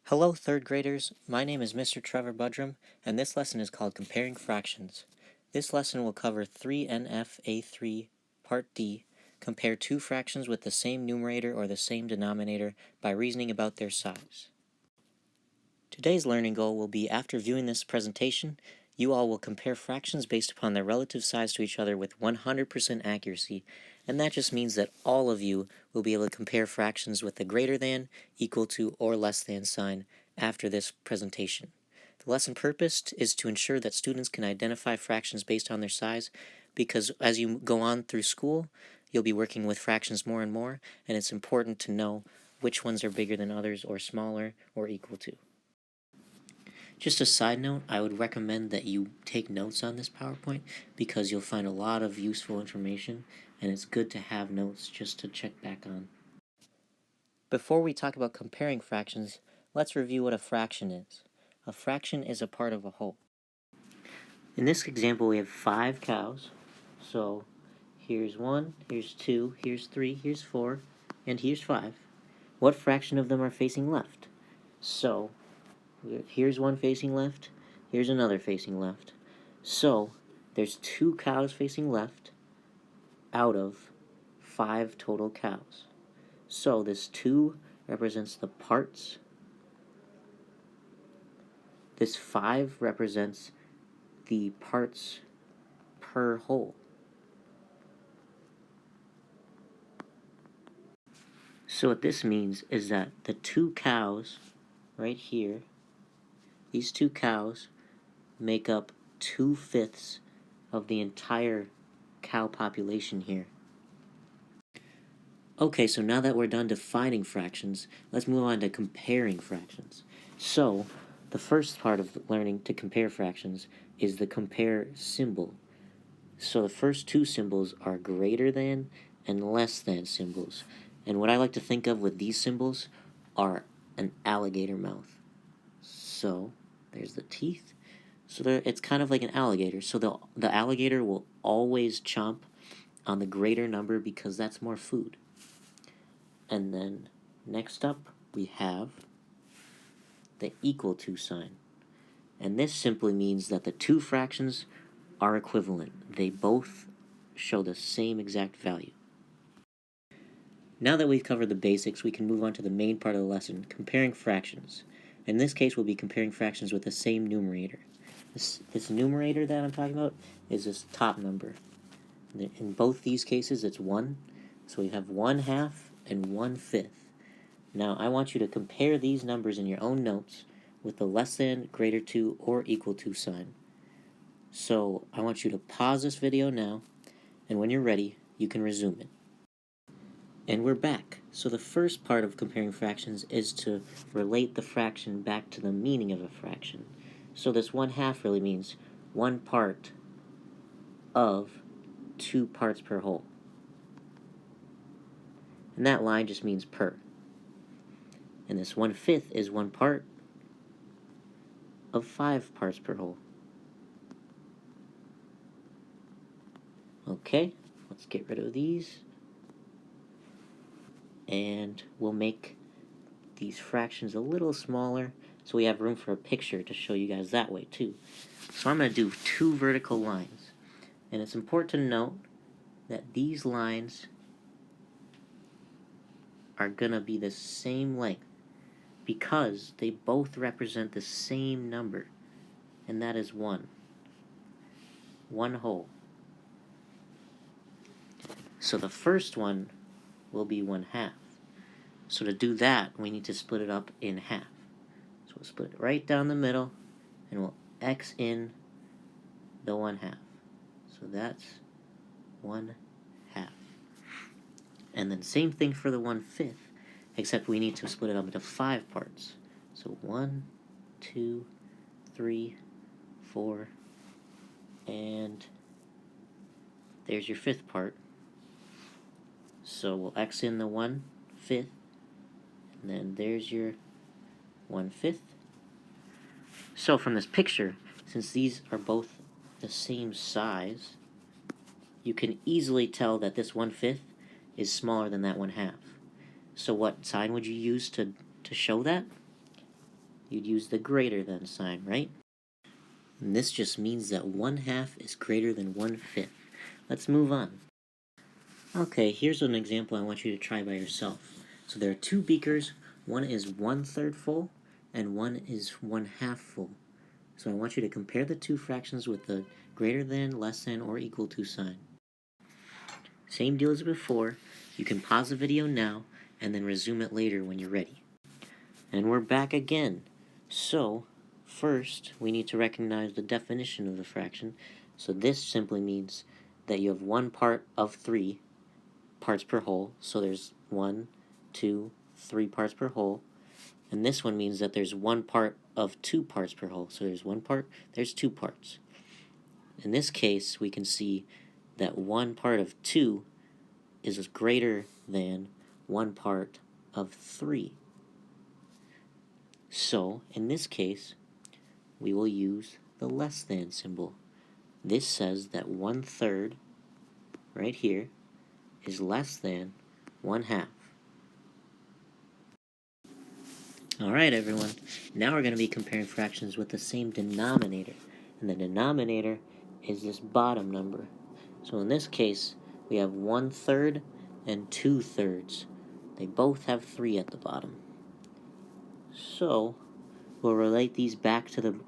Hello, third graders. My name is Mr. Trevor Budrum, and this lesson is called Comparing Fractions. This lesson will cover 3NFA3 Part D, compare two fractions with the same numerator or the same denominator by reasoning about their size. Today's learning goal will be, after viewing this presentation, you all will compare fractions based upon their relative size to each other with 100% accuracy, and that just means that all of you will be able to compare fractions with the greater than, equal to, or less than sign after this presentation. The lesson purpose is to ensure that students can identify fractions based on their size, because as you go on through school, you'll be working with fractions more and more, and it's important to know which ones are bigger than others or smaller or equal to. Just a side note, I would recommend that you take notes on this PowerPoint because you'll find a lot of useful information, and it's good to have notes just to check back on. Before we talk about comparing fractions, let's review what a fraction is. A fraction is a part of a whole. In this example, we have 5 cows. So here's 1, here's 2, here's 3, here's 4, and here's 5. What fraction of them are facing left? So here's one facing left, here's another facing left. So there's 2 cows facing left out of 5 total cows. So this 2 represents the parts. This 5 represents the parts per whole. So what this means is that the 2 cows right here, these 2 cows make up 2/5 of the entire cow population here. Okay, so now that we're done defining fractions, let's move on to comparing fractions. So, the first part of learning to compare fractions is the compare symbol. So the first 2 symbols are greater than and less than symbols. And what I like to think of with these symbols are an alligator mouth. So, there's the teeth. So it's kind of like an alligator. So the alligator will always chomp on the greater number because that's more food. And then next up we have the equal to sign. And this simply means that the 2 fractions are equivalent. They both show the same exact value. Now that we've covered the basics, we can move on to the main part of the lesson, comparing fractions. In this case, we'll be comparing fractions with the same numerator. This numerator that I'm talking about is this top number. In both these cases, it's 1. So we have 1/2 and 1/5. Now, I want you to compare these numbers in your own notes with the less than, greater to, or equal to sign. So I want you to pause this video now, and when you're ready, you can resume it. And we're back. So the first part of comparing fractions is to relate the fraction back to the meaning of a fraction. So this 1/2 really means 1 part of 2 parts per whole. And that line just means per. And this 1/5 is 1 part of 5 parts per whole. Okay, let's get rid of these. And we'll make these fractions a little smaller so we have room for a picture to show you guys that way too. So I'm going to do 2 vertical lines. And it's important to note that these lines are going to be the same length because they both represent the same number, and that is 1. 1 whole. So the first one will be 1/2. So to do that, we need to split it up in half. So we'll split it right down the middle, and we'll X in the 1/2. So that's 1/2. And then same thing for the 1/5, except we need to split it up into 5 parts. So 1, 2, 3, 4, and there's your 5th part. So we'll X in the 1/5, and then there's your 1/5. So from this picture, since these are both the same size, you can easily tell that this 1/5 is smaller than that 1/2. So what sign would you use to show that? you'd use the greater than sign, right? And this just means that 1/2 is greater than 1/5. Let's move on. Okay, here's an example I want you to try by yourself. So there are two beakers, one is 1/3 full and one is 1/2 full. So I want you to compare the two fractions with the greater than, less than, or equal to sign. Same deal as before, you can pause the video now and then resume it later when you're ready. And we're back again. So, first, we need to recognize the definition of the fraction. So this simply means that you have 1 part of 3 parts per whole. So there's 1, 2, 3 parts per whole. And this one means that there's 1 part of 2 parts per whole. So there's 1 part, there's 2 parts. In this case, we can see that 1 part of 2 is greater than 1 part of 3. So, in this case, we will use the less than symbol. This says that 1/3, right here, is less than 1/2. Alright everyone, now we're going to be comparing fractions with the same denominator. And the denominator is this bottom number. So in this case, we have 1/3 and 2/3. They both have 3 at the bottom. So, we'll relate these back to the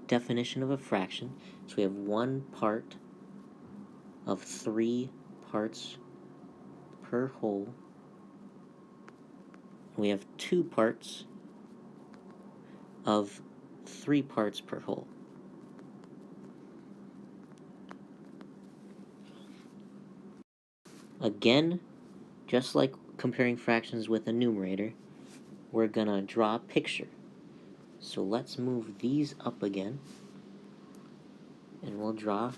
definition of a fraction. So we have 1 part of 3 parts per whole. We have 2 parts of 3 parts per whole. Again, just like comparing fractions with a numerator, we're gonna draw a picture. So let's move these up again, and we'll draw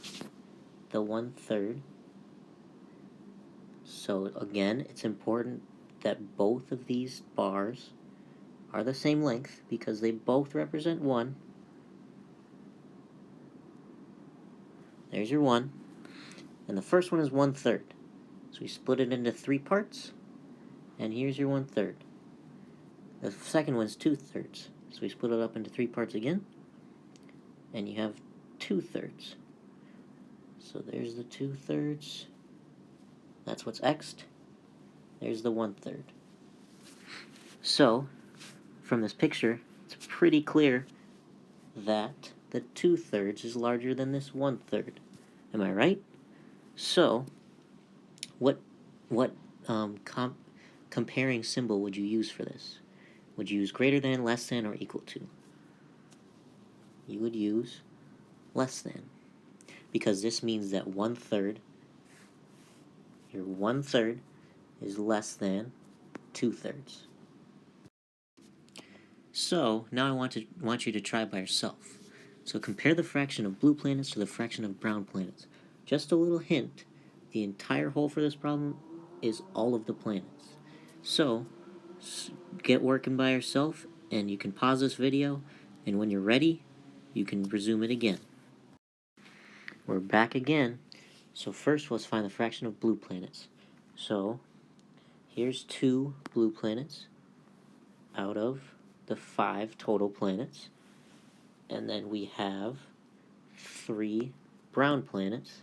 the 1/3. So again, it's important that both of these bars are the same length because they both represent 1. There's your 1. And the first one is 1/3. So we split it into 3 parts, and here's your 1/3. The second one is 2/3. So we split it up into 3 parts again, and you have 2/3. So there's the 2/3. That's what's x'd. There's the 1/3. So, from this picture, it's pretty clear that the 2/3 is larger than this 1/3. Am I right? So, what comparing symbol would you use for this? Would you use greater than, less than, or equal to? You would use less than, because this means that 1/3, your 1/3 is less than 2/3. So now I want you to try by yourself. So compare the fraction of blue planets to the fraction of brown planets. Just a little hint, the entire whole for this problem is all of the planets. So get working by yourself, and you can pause this video, and when you're ready, you can resume it again. We're back again. So first, let's find the fraction of blue planets. So here's 2 blue planets out of the 5 total planets. And then we have 3 brown planets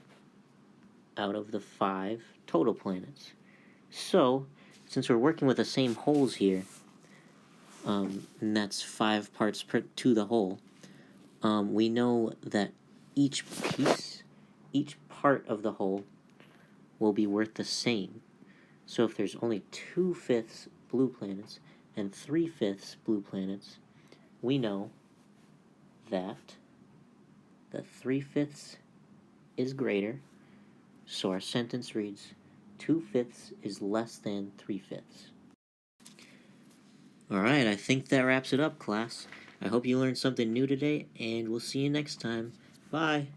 out of the 5 total planets. So, since we're working with the same wholes here, and that's 5 parts to the whole, we know that each part of the whole will be worth the same. So if there's only 2/5 blue planets and 3/5 blue planets, we know that the 3/5 is greater, so our sentence reads 2/5 is less than 3/5. Alright, I think that wraps it up, class. I hope you learned something new today, and we'll see you next time. Bye!